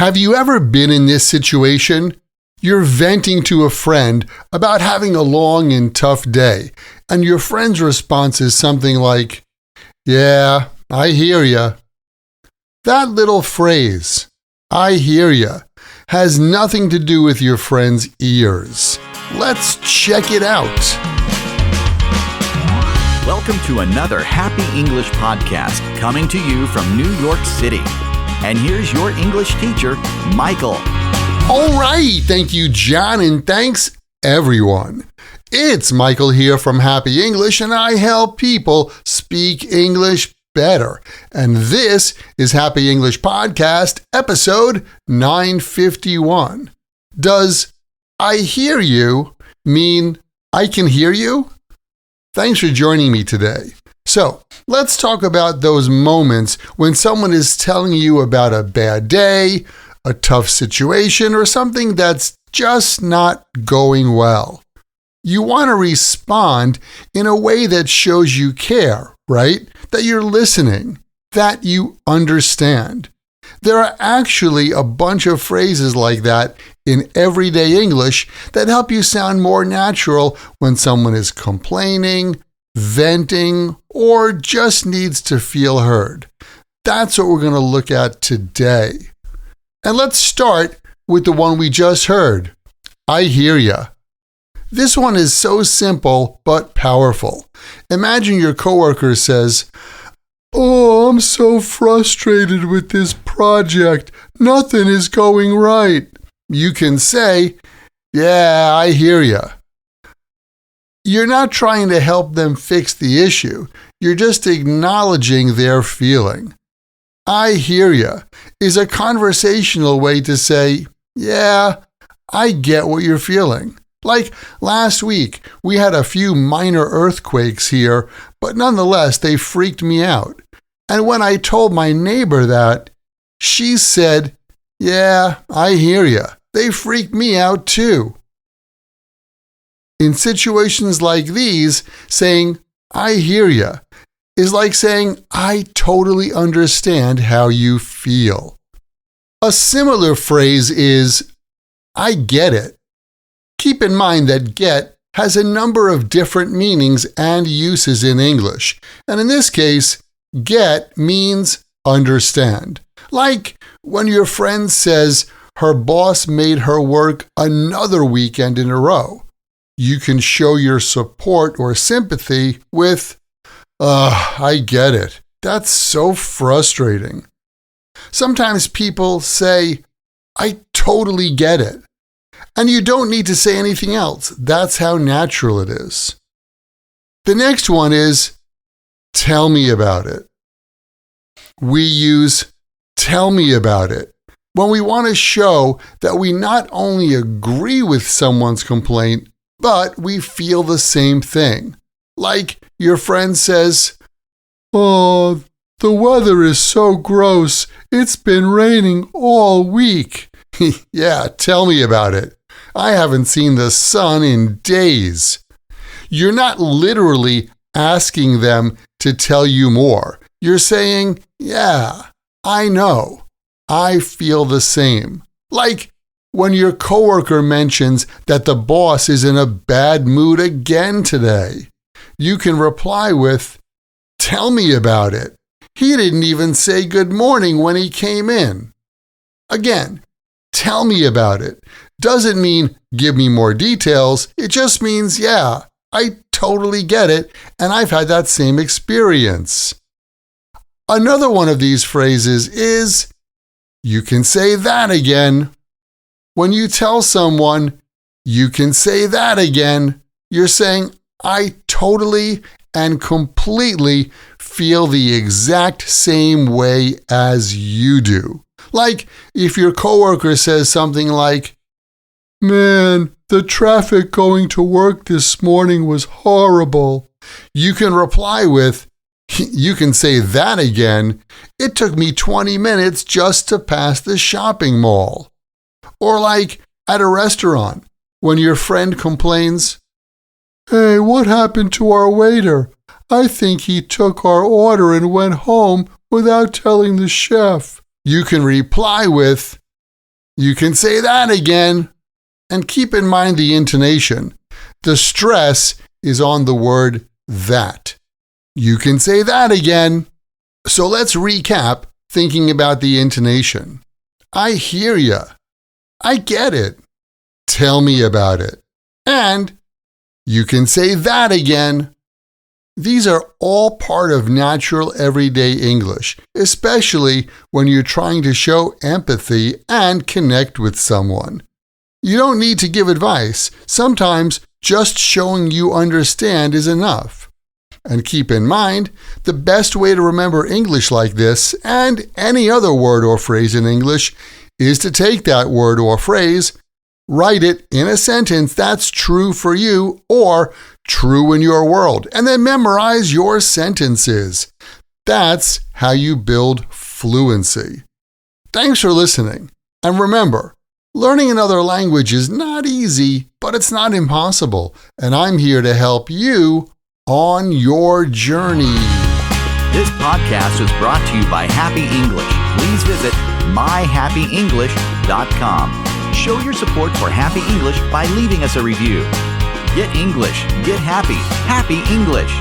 Have you ever been in this situation? You're venting to a friend about having a long and tough day, and your friend's response is something like, "Yeah, I hear ya." That little phrase, "I hear ya," has nothing to do with your friend's ears. Let's check it out. Welcome to another Happy English podcast coming to you from New York City. And here's your English teacher, Michael. All right, thank you, John, and thanks, everyone. It's Michael here from Happy English, and I help people speak English better. And this is Happy English Podcast, episode 951. Does "I hear you" mean I can hear you? Thanks for joining me today. So, let's talk about those moments when someone is telling you about a bad day, a tough situation, or something that's just not going well. You want to respond in a way that shows you care, right? That you're listening, that you understand. There are actually a bunch of phrases like that in everyday English that help you sound more natural when someone is complaining, venting, or just needs to feel heard. That's what we're going to look at today. And let's start with the one we just heard. I hear ya. This one is so simple but powerful. Imagine your coworker says, "Oh, I'm so frustrated with this project. Nothing is going right." You can say, "Yeah, I hear ya." You're not trying to help them fix the issue. You're just acknowledging their feeling. "I hear ya" is a conversational way to say, "Yeah, I get what you're feeling." Like last week, we had a few minor earthquakes here, but nonetheless, they freaked me out. And when I told my neighbor that, she said, "Yeah, I hear ya. They freaked me out too." In situations like these, saying, "I hear ya" is like saying, "I totally understand how you feel." A similar phrase is, "I get it." Keep in mind that "get" has a number of different meanings and uses in English. And in this case, get means understand. Like when your friend says her boss made her work another weekend in a row. You can show your support or sympathy with, "I get it. That's so frustrating." Sometimes people say, "I totally get it." And you don't need to say anything else. That's how natural it is. The next one is, "Tell me about it." We use "tell me about it" when we want to show that we not only agree with someone's complaint, but we feel the same thing. Like your friend says, "Oh, the weather is so gross. It's been raining all week." Yeah, tell me about it. I haven't seen the sun in days. You're not literally asking them to tell you more. You're saying, "Yeah, I know. I feel the same." Like when your coworker mentions that the boss is in a bad mood again today. You can reply with, "Tell me about it. He didn't even say good morning when he came in." Again, "tell me about it" doesn't mean "give me more details." It just means, "Yeah, I totally get it, and I've had that same experience." Another one of these phrases is, "You can say that again." When you tell someone, "You can say that again," you're saying, "I totally and completely feel the exact same way as you do." Like if your coworker says something like, "Man, the traffic going to work this morning was horrible." You can reply with, "You can say that again. It took me 20 minutes just to pass the shopping mall." Or like at a restaurant, when your friend complains, "Hey, what happened to our waiter? I think he took our order and went home without telling the chef." You can reply with, You can say that again. And keep in mind the intonation. The stress is on the word that. You can say that again. So let's recap, thinking about the intonation. I hear ya. I get it. Tell me about it. And you can say that again. These are all part of natural everyday English, especially when you're trying to show empathy and connect with someone. You don't need to give advice. Sometimes just showing you understand is enough. And keep in mind, the best way to remember English like this, and any other word or phrase in English, is to take that word or phrase, write it in a sentence that's true for you or true in your world, and then memorize your sentences. That's how you build fluency. Thanks for listening. And remember, learning another language is not easy, but it's not impossible. And I'm here to help you on your journey. This podcast was brought to you by Happy English. Please visit myhappyenglish.com. Show your support for Happy English by leaving us a review. Get English, get happy, Happy English.